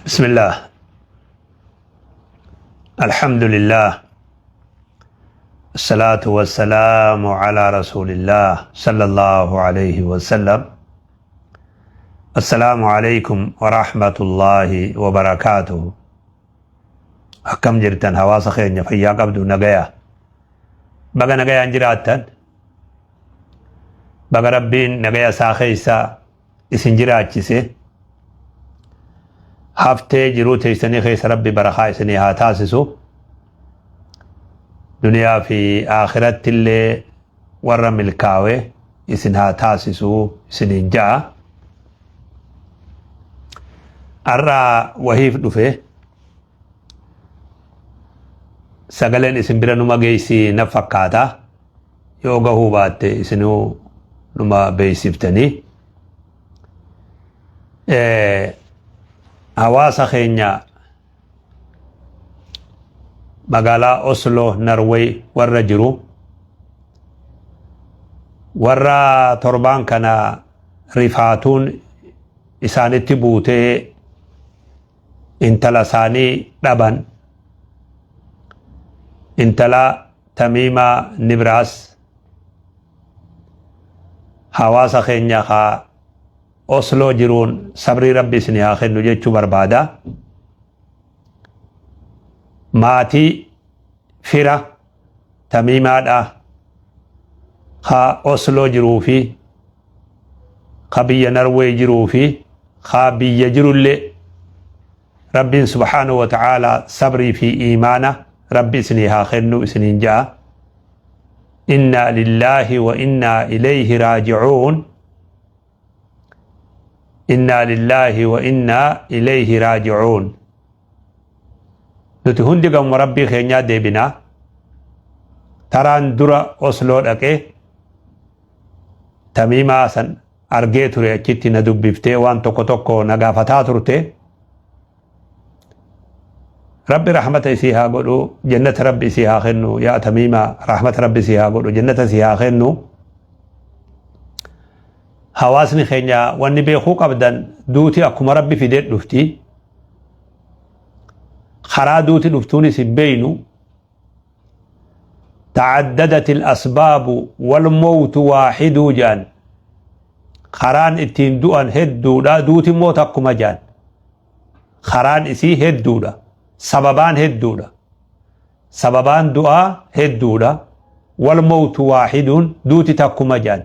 بسم الله. الحمد لله. الصلاة والسلام على رسول الله صلى الله عليه وسلم. السلام عليكم ورحمة الله وبركاته. أكم جرتن حواس خيرنا فيا قبض نجايا بقى نجايا انجراتن بقى ربين نجايا ساخيسا اسنجراتشيسي haftee jiruu teessanii keessa rabbi barakaa isinii haa taasisu. Duniyaa fi akhiratti illee warra milkaa'e isin haa taasisu isiniin ja'a. Arraa wahiif dhufe sagaleen isin bira numa geessi na fakkaata. Yoo gahuu baatte isinuu numa beeksiftanii. Hawaasa keenya magaalaa Oslo Norway warra jiru warra torbaan kana rifaatuun isaanitti buutee intala isaanii dhaban intala Tamiima Nibraas hawaasa keenya haa Oslo jiruun sabrii rabbi isinii haa kennu jechuu barbaada. Maatii fira Tamiimaadha haa Oslo jiruu fi haa biyya Norway jiruu fi haa biyya jirullee rabbiin subhaanahu wa ta'aalaa sabrii fi iimaana rabbi isinii haa kennu isiniin ja'a. Inna lillahi wa inna ilayhi raaji'uun. إنا لله وإنا إليه راجعون. نتي هندي قم ربي خينيا ديبنا تران درا أسلو لكي تميما سن أرغي تري أكيتي ندوب بفتي وان توكو توكو نغافتا ترتي ربي رحمة سيها قلو جنة ربي سيها خنو يا تميما رحمة ربي سيها قلو جنة سيها خنو. Hawaasni keenya wanni beekuu qabdan duuti akkuma rabbi fidee dhufti. Karaa duuti dhuftuunis hin beeynu. تعددت الأسباب والموت واحد جان. خران اتين دوان هدودا دوتي موت أكما جان. خران اسي هدودا سببان هدودا سببان دعا هدودا والموت واحد دوتي تكما جان.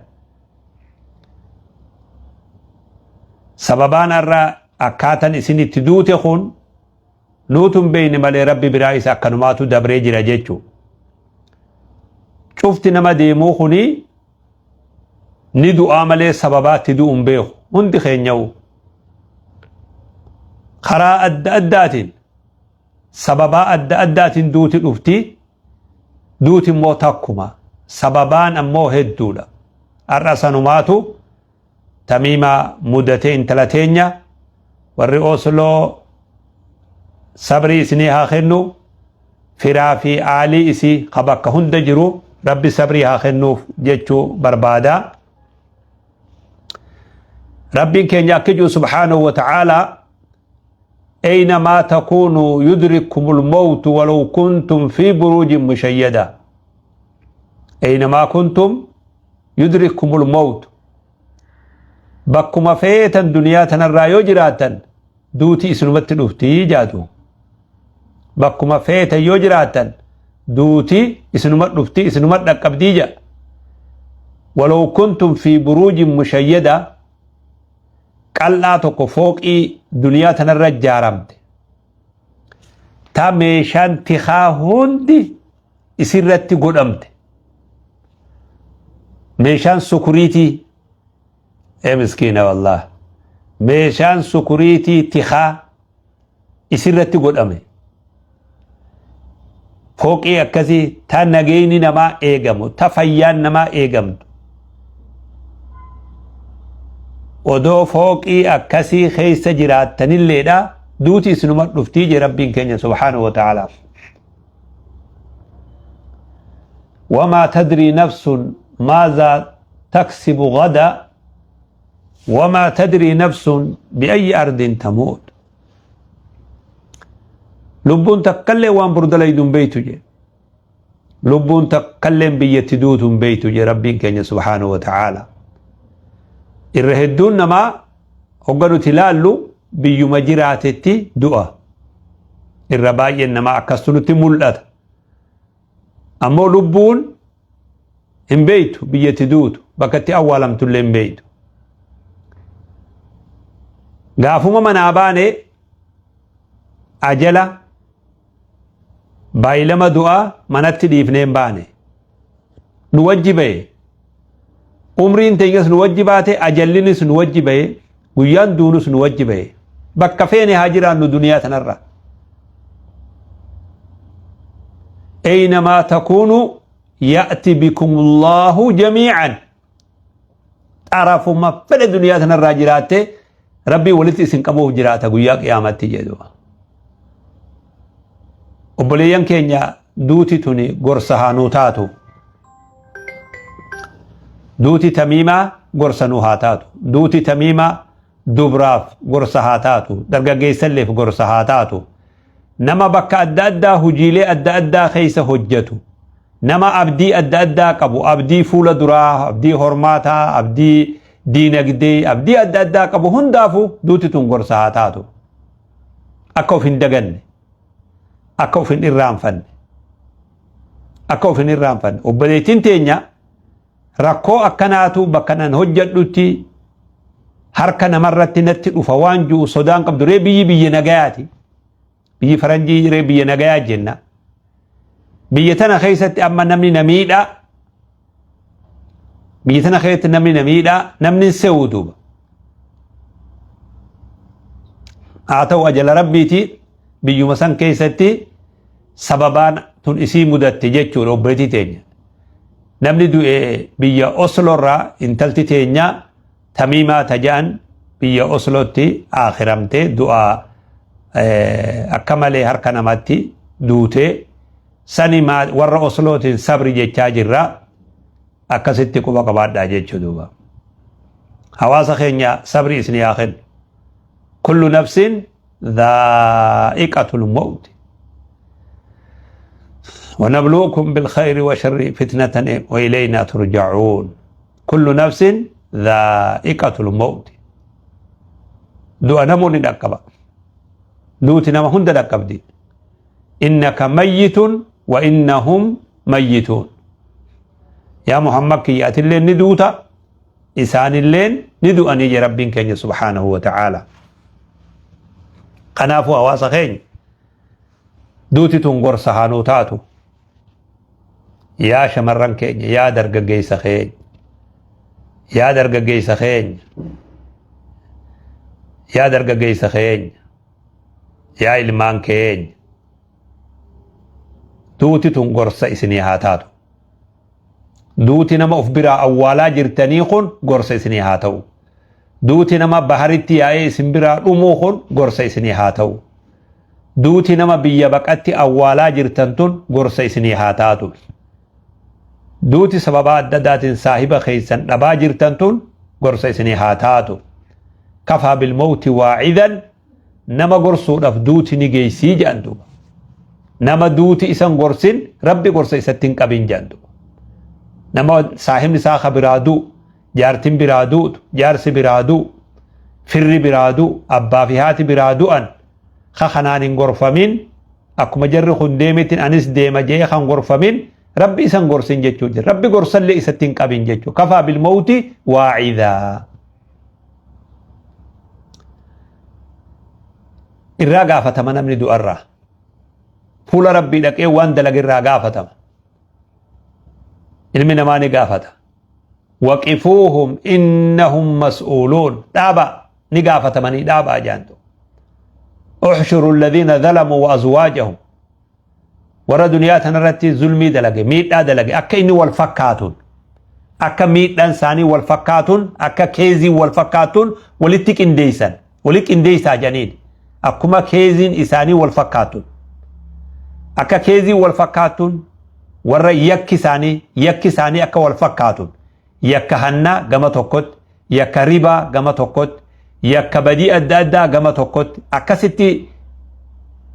sababaan irraa akkaatan isinitti duute kun nuutun beeyne malee rabbi biraa isa akkanumaatu dabree jira jechuu. Cufti nama deemuu kuni ni du'aa malee sababaatti du'uun beeku hundi keenya'u. Karaa adda addaatiin sababaa adda addaatiin duuti dhufti. Duuti immoo takkuma sababaan ammoo hedduudha. Har'a sanumaatu Tamiima mudatee intala teenya warri Osloo sabrii isinii haa kennu firaa fi aalii isii ka bakka hunda jiru rabbi sabrii haa kennuuf jechuu barbaada. Rabbiin keenya akka jiru subhaanahu wa ta'aalaa أينما تكونوا يدرككم الموت ولو كنتم في بروج مشيدة. أينما كنتم يدرككم الموت. bakkuma feetan duniyaa tanarraa yoo jiraatan duuti isinumatti dhufti jaatu. Bakkuma feetan yoo jiraatan duuti isinumatti dhufti isinumatti dhaqqabdii jaa. ولو كنتم في بروج مشيدة qal'aa tokko fooqii duniyaa tanarra ijaaramte ta meeshaan tikaa hundi isirratti godhamte meeshaan sukuriitii مسكينة والله ميشان سكوريتي تخا اسرتي قدامي فوقي اكسي تا نغيني نما ايغمو تا فيان نما ايغمو ودو فوقي اكسي خيس جرات تنلي دا دوتي سنمت نفتيجي ربين كينيا سبحانه وتعالى. وما تدري نفس ماذا تكسب غدا وما تدري نفس بأي أرض تموت. لبون تكلي وان بردليدون بيتو جي لبون تكلم بيتدوتهم بيتو جي ربين كينيا سبحانه وتعالى الرهدون نما هقلوا تلالو بيو مجراتي دعا الرباية نما أكستنو تمولات أمو لبون إن بيتو بيتدوتو بكتي أولم تلين بيتو غافوما من آباني أجلا بايلما دعا مناتي ديفنين باني نوجبه عمرين تيجس نوجباته أجلنس نوجبه ويان دونس نوجبه بكفين هاجران دنيا تنرى أينما تكونوا يأتي بكم الله جميعا تعرفوا ما في الدنيا تنرى جراته ربي ولت سنكمو جراته وياك قيامتي جدوا وبليان كينيا دوتي توني غرسها نوتاتو دوتي تميمة غرسة نوهاتاتو دوتي تميمة دبراف غرسة هاتاتو درقا قيسلف غرسة هاتاتو نما بكا أدى أدى هجيلي أدى أدى خيس هجتو نما أبدي أدى أدى قبو أبدي فول دراه أبدي هرماتا أبدي دينك أبدي أدى أدى قبو هندافو دوتي تون غرسة هاتاتو أكو فين دقن أكو فين إرام فن أكو فين إرام فن وبديتين تينيا ركو أكناتو بكنان هجتوتي harka namarratti natti dhufa waan juu sodaan qabdu ree biyyi nagayaati biyyi faranjii ree biyya nagayaa jenna biyya tana keessatti amma namni namiidha biyya tana keessatti namni namiidha namni sewuduba haa ta'u ajala rabbiiti biyyuma san keessatti sababaan tun isii mudatte jechuudha obboleettii teenya namni du'e biyya Oslorraa intalti teenya تميمة تجان بيا أصلوتي آخرمتي دعاء أكمل هركنا ماتي دوتي سني ما ور أصلوتي صبر جتاجرة أكستي كوبا كبار داجت شدوبا حواس خينيا صبر إسني آخر كل نفس ذائقة الموت ونبلوكم بالخير وشر فتنة وإلينا ترجعون كل نفس ذائقة الموت دو نموني دكبا دوتي نما هند دكب دي إنك ميت وإنهم ميتون يا محمد كي يأتي اللين ندوتا إسان اللين ندو أن يجي ربين كين سبحانه وتعالى قنافو أواس خين دوتي تنقر سحانوتاتو يا شمرن كين يا درق جيس خين يا درجة جيس خين يا درجة جيس خين يا إلمان كين دوتي تنقرص إسني هاتاتو دوتي نما أفبرا أولا جرتنيخون قرص إسني هاتو دوتي نما بحرتي آي سنبرا رموخون قرص إسني هاتو دوتي نما بيبكتي أولا جرتنتون قرص إسني هاتاتو دوتي سببات دادات صاحبة خيسان نباجر تنتون قرصة سني هاتاتو كفى بالموت واعذا نما قرصو نف دوتي نجيسي جاندو نما دوتي إسان قرصين ربي قرصة إساتين قبين جاندو نما صاحب نساخ برادو جارتين برادو جارس برادو فر برادو أبا فيهات برادو أن خخنان غرفمين أكو مجر خنديمة أنس ديما جي خان غرفمين ربي إسان قرصين جيتشو ربي قرصن لي إساتين قابين جيتشو كفى بالموت واعذا الراقا فتما نمني دو الرا فول ربي لك إيه وان دلق الراقا فتما المنا ماني قافتا وقفوهم إنهم مسؤولون دابا نقافة مني دابا جانتو احشروا الذين ظلموا وأزواجهم ورا دنيا تنرتي ظلمي دلقي ميت دلقي أكا إني والفكاتون أكا ميت إنساني والفكاتون أكا كيزي والفكاتون ولتك إنديسان ولك إنديسا جنين أكما كيزين إساني والفكاتون أكا كيزي والفكاتون ورا يكي ساني أكا والفكاتون يكا هنا قمة توقت يكا ربا قمة توقت يكا بدي أدى قمة توقت أكا ستي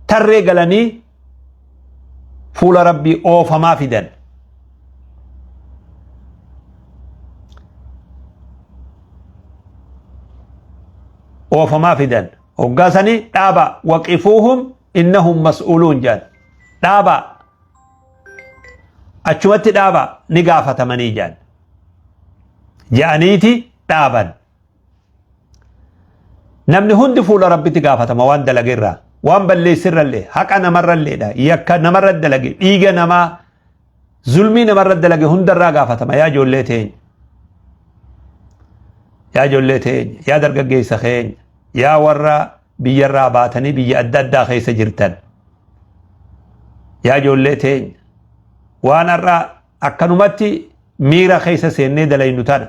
tarree galanii fuula rabbii oofamaa fidan. oofamaa fidan hoggaasanii dhaaba waqifuuhum innahum mas'uuluun jaan dhaaba achumatti dhaaba ni gaafatamanii jaan ja'aniiti dhaaban. namni hundi fuula rabbitti gaafatama waan dalageerraa waan balleessirrallee haqa namarralleedha yakka namarra dalage dhiiga namaa zulmii namarra dalage hundarraa gaafatama. yaa ijoollee teenya yaa ijoollee teenya yaa dargaggeessa keenya yaa warra biyyarraa baatanii biyya adda addaa keessa jirtan yaa ijoollee teenya waan har'a akkanumatti miira keessa seennee dalaynu tana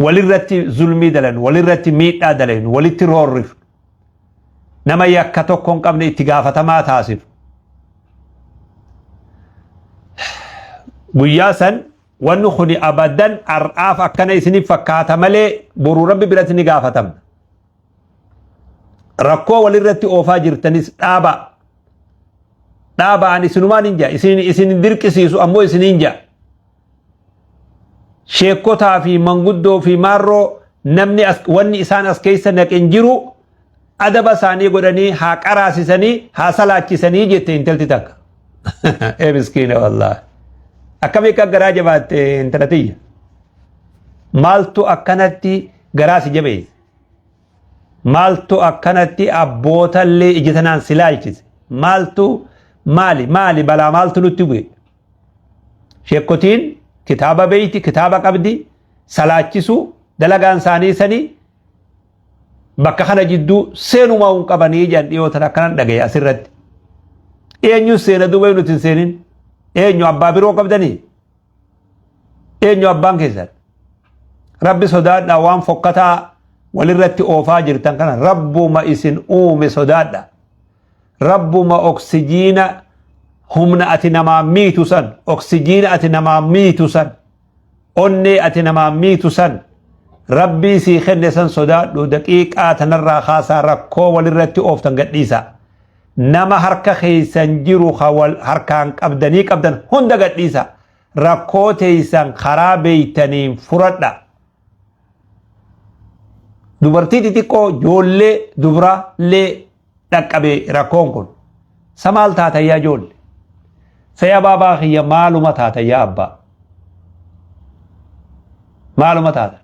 walirratti zulmii dalaynu walirratti miidhaa dalaynu walitti roorrifnu nama yakka tokko hin qabne itti gaafatamaa taasifnu guyyaa san wanni kuni abadan ar'aaf akkana isiniif fakkaata malee boruu rabbi biratti ni gaafatamna. rakkoo walirratti oofaa jirtanis dhaaba'an isinumaan hin jaa isin dirqisiisu ammoo isin hin jaa sheekotaa fi manguddoo fi maarroo namni wanni isaan as keessa naqen jiru adaba isaanii godhanii haa qaraasisanii haa salaachisanii jette intalti takka. miskiina wallaahi akkamii akka garaa jabaatte intalatiyya maaltu akkanatti garaa si jabeesse maaltu akkanatti abbootallee ijitanaan silaalchise maaltu maali balaa maaltu nutti bu'e sheekotiin kitaaba beeyti kitaaba qabdi salaachisu dalagaan isaanii sanii bakka kana jidduu seenumaa hin qabanii jedhan dhiyootan akkanan dhagaye asirratti eenyu seena duuba nuti hin seenin eenyu abbaa biroo qabdanii eenyu abbaan keessan rabbi sodaadha waan fokkataa walirratti oofaa jirtan kana rabbuma isin uume sodaadha rabbuma oksijiina humna ati namaa miitu san oksijiina ati namaa miitu san onnee ati namaa miitu san rabbii sii kenne san sodaadhu daqiiqaa tanarraa kaasaa rakkoo walirratti ooftan gadhiisa nama harka keeysan jiru harkaan qabdan hunda gadhiisa rakkoo teeysan karaa beeytaniin furadha. dubartii xixiqqoo joollee dubraallee dhaqqabe rakkoon kun samaal taata yaa joolle saya baabaa kiyya maaluma taata yaa abbaa maaluma taata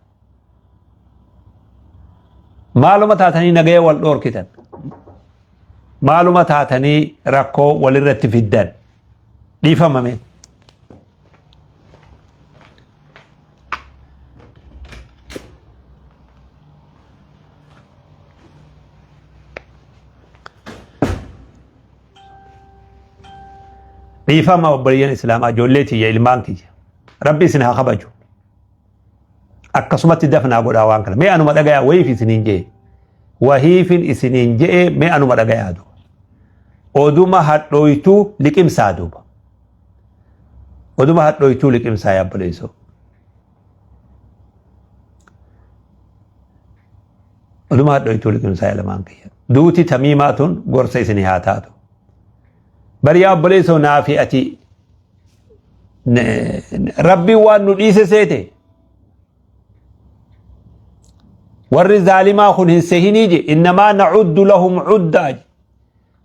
maaluma taatanii nagaya wal dhoorkitan maaluma taatanii rakkoo walirratti fiddan dhiifamame. dhiifama obboleeyyan islaamaa ijoollee tiyya ilmaan kiyya rabbi isin haa kabaju akkasumatti dafnaa godhaa waan kana mee anuma dhagayaa wahiif isiniin jee wahiifin isiniin jee mee anuma dhagayaa duuba oduma hadhooytuu liqimsaa duuba oduma hadhooytuu liqimsaa yaa obboleessoo oduma hadhooytuu liqimsaa yaa ilmaan kiyya duuti tamiimaatun gorsa isinii haa taatu bari yaa obboleessoo naafi ati rabbi waan nu dhiise seete warri zaalimaa kun hin sehinii je innamaa nacuddu lahum cuddaa je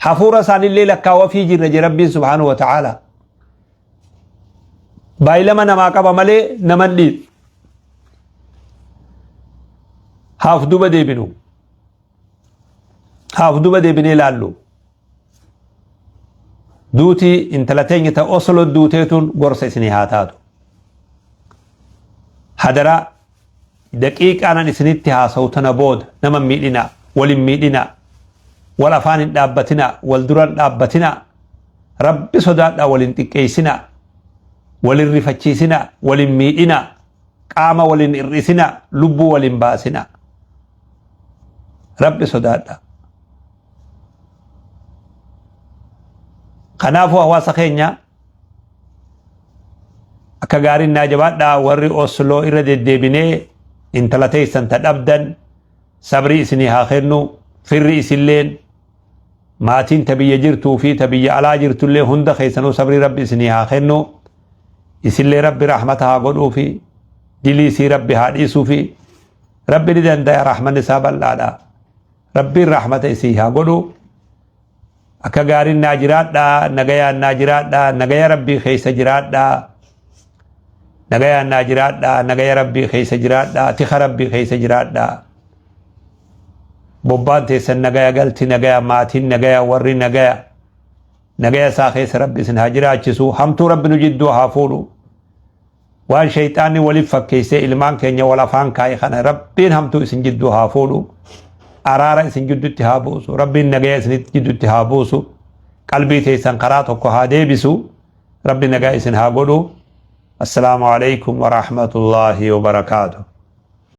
hafuura isaanillee lakkaawwa fi jirra je rabbiin subhaanahu wa ta'aalaa baay'ilama namaa qaba malee naman dhiisu haaf duba deebinee laallu duuti intalateenya ta oslo duuteetun gorsa isinii haa taatu hadara daqiiqaanan isinitti haasawtana booda nama miidhina walin miidhina wal afaan hin dhaabbatina wal duran dhaabbatina rabbi sodaadha walin xiqqeessina walin rifachiisina walin miidhina qaama walin hir'isina lubbuu walin baasina rabbi sodaadha. kanaafuu hawaasa keenya akka gaariin naa jabaadhaa warri osloo irra deddeebinee intala teessan ta dhabdan sabrii isinii haa kennu firri isilleen maatiin tabiyya jirtuu fi tabiyya alaa jirtullee hunda keessanuu sabrii rabbi isinii haa kennu isillee rabbi rahmata haa godhuu fi dilii isii rabbi haa dhiisuu fi rabbi ni danda'a rahmanni isaa bal'aadha rabbiin rahmata isii haa godhu akka gaariin naa jiraadhaa nagayaan naa jiraadhaa nagaya rabbii keessa jiraadhaa nagayaan naa jiraadhaa nagaya rabbii keessa jiraadhaa tika rabbii keessa jiraadhaa bobbaan teessan nagaya galti nagaya maatiin nagaya warri nagaya isaa keessa rabbi isin haa jiraachisu hamtuu rabbi nu jidduu haa fuudhu waan shayxaanni waliif fakkeessee ilmaan keenya wal afaan kaa'e kana rabbiin hamtuu isin jidduu haa fuudhu araara isin jidduutti haa buusu rabbiin nagaya isin jidduutti haa buusu qalbii teessan karaa tokko haa deebisu rabbi nagaya isin haa godhu. Assalaamu alaykum wa rahmatullahi wa barakaatuh.